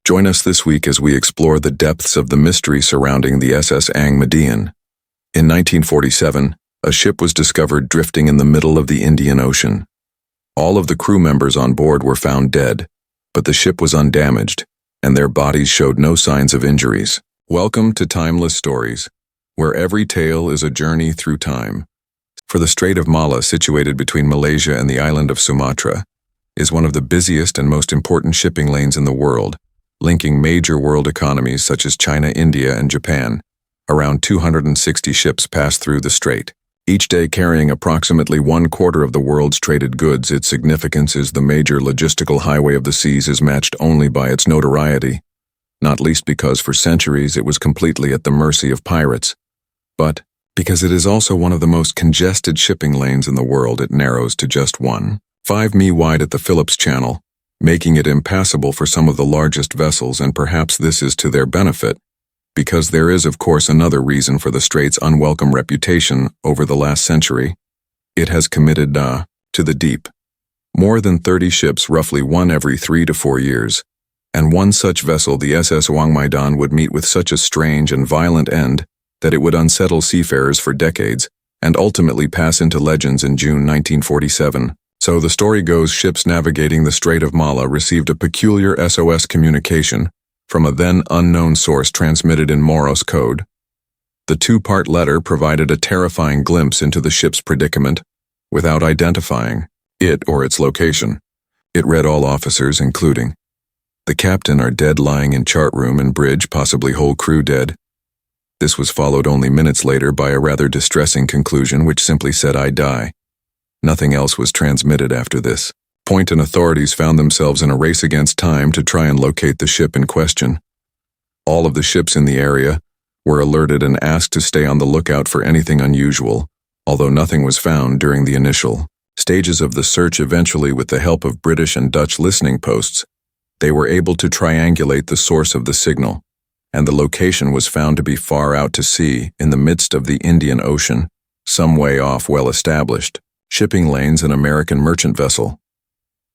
Join us this week as we explore the depths of the mystery surrounding the SS Aang Medan. In 1947, a ship was discovered drifting in the middle of the Indian Ocean. All of the crew members on board were found dead, but the ship was undamaged, and their bodies showed no signs of injuries. Welcome to Timeless Stories, where every tale is a journey through time. For the Strait of Malha, situated between Malaysia and the island of Sumatra, is one of the busiest and most important shipping lanes in the world, linking major world economies such as China, India, and Japan. Around 260 ships pass through the strait, each day carrying approximately 1/4 of the world's traded goods. Its significance as the major logistical highway of the seas is matched only by its notoriety, not least because for centuries it was completely at the mercy of pirates. But because it is also one of the most congested shipping lanes in the world, it narrows to just 1.5 mi wide at the Phillips Channel, making it impassable for some of the largest vessels, and perhaps this is to their benefit, because there is of course another reason for the strait's unwelcome reputation over the last century. It has committed to the deep. More than 30 ships, roughly one every 3 to 4 years, and one such vessel, the SS Aang Medan, would meet with such a strange and violent end that it would unsettle seafarers for decades and ultimately pass into legends in June 1947. So the story goes, ships navigating the Strait of Malha received a peculiar SOS communication from a then unknown source transmitted in Morse code. The two-part letter provided a terrifying glimpse into the ship's predicament without identifying it or its location. It read, "All officers, including the captain, are dead, lying in chart room and bridge, possibly whole crew dead." This was followed only minutes later by a rather distressing conclusion which simply said, "I die." Nothing else was transmitted after this point, and authorities found themselves in a race against time to try and locate the ship in question. All of the ships in the area were alerted and asked to stay on the lookout for anything unusual, although nothing was found during the initial stages of the search. Eventually, with the help of British and Dutch listening posts, they were able to triangulate the source of the signal, and the location was found to be far out to sea in the midst of the Indian Ocean, some way off well-established shipping lanes. An American merchant vessel,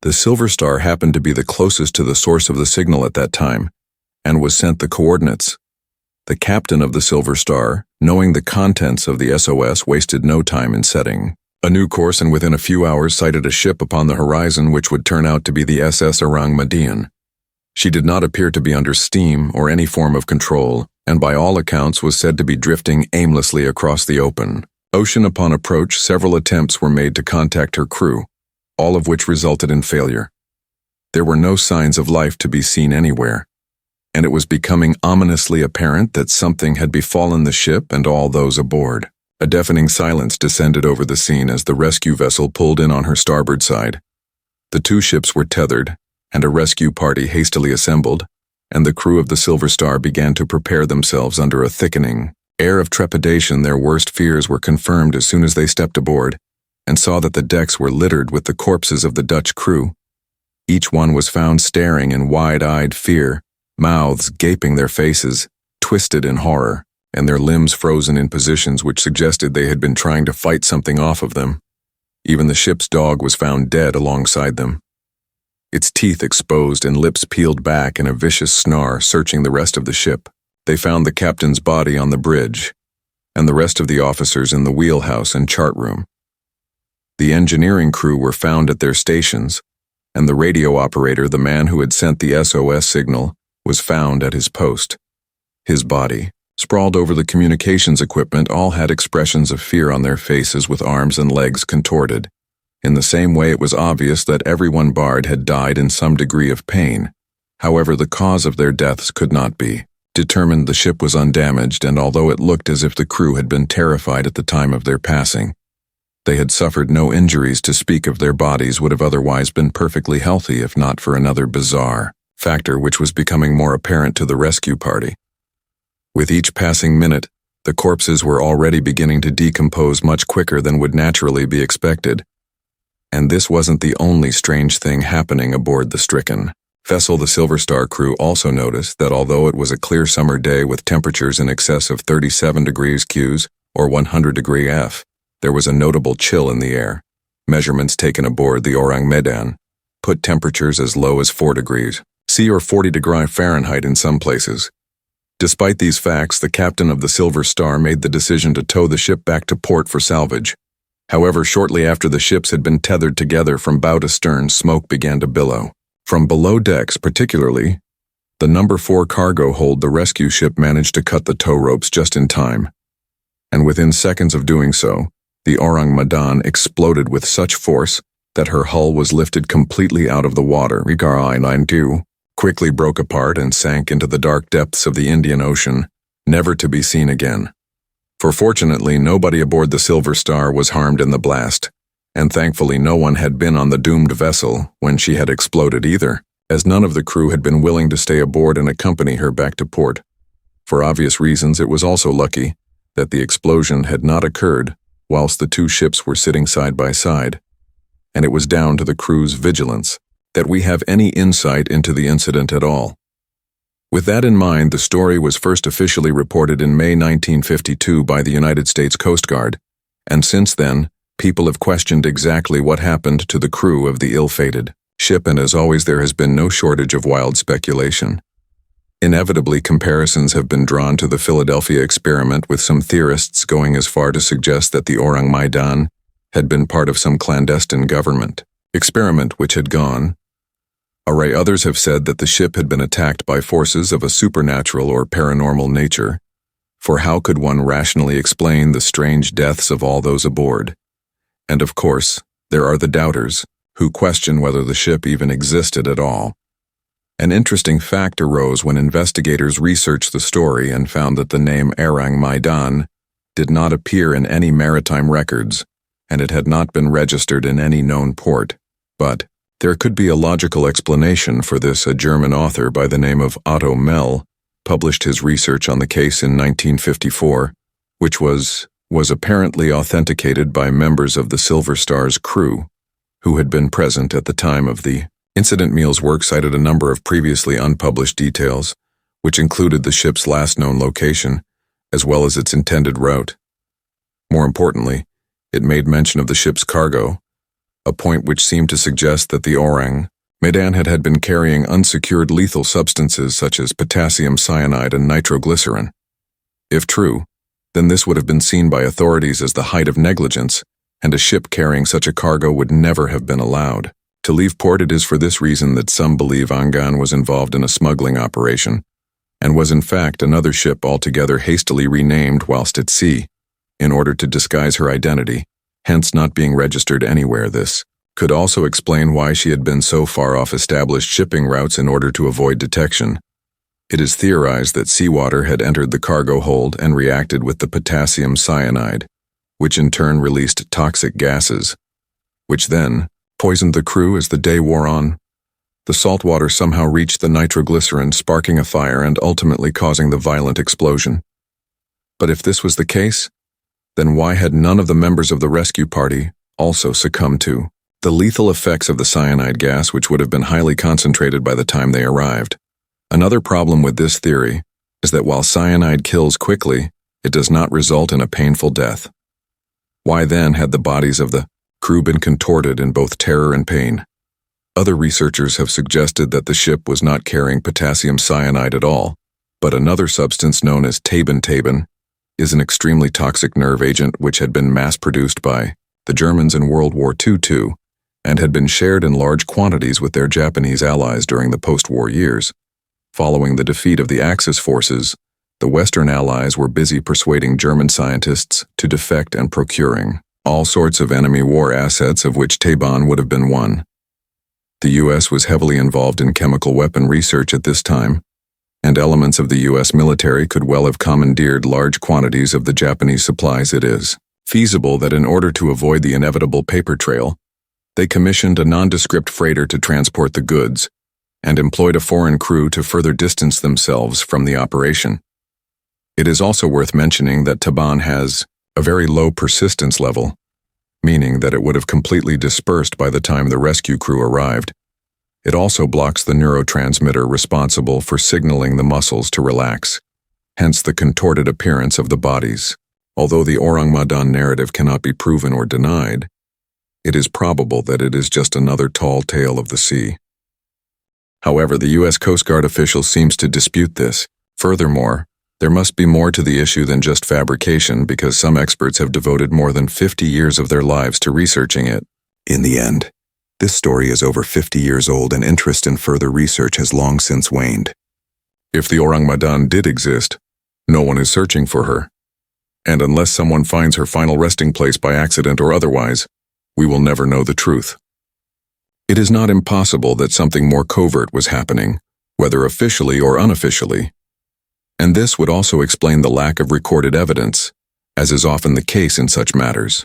the Silver Star, happened to be the closest to the source of the signal at that time, and was sent the coordinates. The captain of the Silver Star, knowing the contents of the SOS, wasted no time in setting a new course, and within a few hours sighted a ship upon the horizon which would turn out to be the SS Ourang Medan. She did not appear to be under steam or any form of control, and by all accounts was said to be drifting aimlessly across the open ocean. Upon approach, several attempts were made to contact her crew, all of which resulted in failure. There were no signs of life to be seen anywhere, and it was becoming ominously apparent that something had befallen the ship and all those aboard. A deafening silence descended over the scene as the rescue vessel pulled in on her starboard side. The two ships were tethered, and a rescue party hastily assembled, and the crew of the Silver Star began to prepare themselves under a thickening air of trepidation. Their worst fears were confirmed as soon as they stepped aboard and saw that the decks were littered with the corpses of the Dutch crew. Each one was found staring in wide-eyed fear, mouths gaping, their faces twisted in horror, and their limbs frozen in positions which suggested they had been trying to fight something off of them. Even the ship's dog was found dead alongside them, its teeth exposed and lips peeled back in a vicious snarl. Searching the rest of the ship, they found the captain's body on the bridge, and the rest of the officers in the wheelhouse and chart room. The engineering crew were found at their stations, and the radio operator, the man who had sent the SOS signal, was found at his post. His body, sprawled over the communications equipment, all had expressions of fear on their faces, with arms and legs contorted. In the same way, it was obvious that everyone aboard had died in some degree of pain. However, the cause of their deaths could not be determined. The ship was undamaged, and although it looked as if the crew had been terrified at the time of their passing, they had suffered no injuries to speak of. Their bodies would have otherwise been perfectly healthy if not for another bizarre factor which was becoming more apparent to the rescue party. With each passing minute, the corpses were already beginning to decompose much quicker than would naturally be expected. And this wasn't the only strange thing happening aboard the stricken vessel. The Silver Star crew also noticed that although it was a clear summer day with temperatures in excess of 37 degrees Q or 100 degrees F, there was a notable chill in the air. Measurements taken aboard the Ourang Medan put temperatures as low as 4 degrees C or 40 degrees Fahrenheit in some places. Despite these facts, the captain of the Silver Star made the decision to tow the ship back to port for salvage. However, shortly after the ships had been tethered together from bow to stern, smoke began to billow. From below decks, particularly, the number 4 cargo hold, the rescue ship managed to cut the tow ropes just in time. And within seconds of doing so, the Ourang Medan exploded with such force that her hull was lifted completely out of the water. Quickly broke apart and sank into the dark depths of the Indian Ocean, never to be seen again. For fortunately, nobody aboard the Silver Star was harmed in the blast, and thankfully no one had been on the doomed vessel when she had exploded either, as none of the crew had been willing to stay aboard and accompany her back to port. For obvious reasons, it was also lucky that the explosion had not occurred whilst the two ships were sitting side by side, and it was down to the crew's vigilance that we have any insight into the incident at all. With that in mind, the story was first officially reported in May 1952 by the United States Coast Guard, and since then, people have questioned exactly what happened to the crew of the ill-fated ship, and as always, there has been no shortage of wild speculation. Inevitably, comparisons have been drawn to the Philadelphia experiment, with some theorists going as far to suggest that the Ourang Medan had been part of some clandestine government experiment which had gone awry. Others have said that the ship had been attacked by forces of a supernatural or paranormal nature, for how could one rationally explain the strange deaths of all those aboard? And of course, there are the doubters, who question whether the ship even existed at all. An interesting fact arose when investigators researched the story and found that the name Ourang Medan did not appear in any maritime records, and it had not been registered in any known port. But there could be a logical explanation for this. A German author by the name of Otto Mell published his research on the case in 1954, which was apparently authenticated by members of the Silver Star's crew, who had been present at the time of the incident. Mell's work cited a number of previously unpublished details, which included the ship's last known location, as well as its intended route. More importantly, it made mention of the ship's cargo, a point which seemed to suggest that the Ourang Medan had been carrying unsecured lethal substances such as potassium cyanide and nitroglycerin. If true, then this would have been seen by authorities as the height of negligence, and a ship carrying such a cargo would never have been allowed to leave port. It is for this reason that some believe Angan was involved in a smuggling operation, and was in fact another ship altogether, hastily renamed whilst at sea, in order to disguise her identity, hence not being registered anywhere. This could also explain why she had been so far off established shipping routes in order to avoid detection. It is theorized that seawater had entered the cargo hold and reacted with the potassium cyanide, which in turn released toxic gases, which then poisoned the crew. As the day wore on, the salt water somehow reached the nitroglycerin, sparking a fire and ultimately causing the violent explosion. But if this was the case, then why had none of the members of the rescue party also succumbed to the lethal effects of the cyanide gas, which would have been highly concentrated by the time they arrived? Another problem with this theory is that while cyanide kills quickly, it does not result in a painful death. Why then had the bodies of the crew been contorted in both terror and pain? Other researchers have suggested that the ship was not carrying potassium cyanide at all, but another substance known as tabin is an extremely toxic nerve agent which had been mass-produced by the Germans in World War II too, and had been shared in large quantities with their Japanese allies during the post-war years. Following the defeat of the Axis forces, the Western allies were busy persuading German scientists to defect and procuring all sorts of enemy war assets, of which tabin would have been one. The U.S. was heavily involved in chemical weapon research at this time, and elements of the U.S. military could well have commandeered large quantities of the Japanese supplies. It is feasible that in order to avoid the inevitable paper trail, they commissioned a nondescript freighter to transport the goods, and employed a foreign crew to further distance themselves from the operation. It is also worth mentioning that tabin has a very low persistence level, meaning that it would have completely dispersed by the time the rescue crew arrived. It also blocks the neurotransmitter responsible for signaling the muscles to relax, hence the contorted appearance of the bodies. Although the Ourang Medan narrative cannot be proven or denied, it is probable that it is just another tall tale of the sea. However, the U.S. Coast Guard official seems to dispute this. Furthermore, there must be more to the issue than just fabrication because some experts have devoted more than 50 years of their lives to researching it. In the end, this story is over 50 years old and interest in further research has long since waned. If the Ourang Medan did exist, no one is searching for her. And unless someone finds her final resting place by accident or otherwise, we will never know the truth. It is not impossible that something more covert was happening, whether officially or unofficially. And this would also explain the lack of recorded evidence, as is often the case in such matters.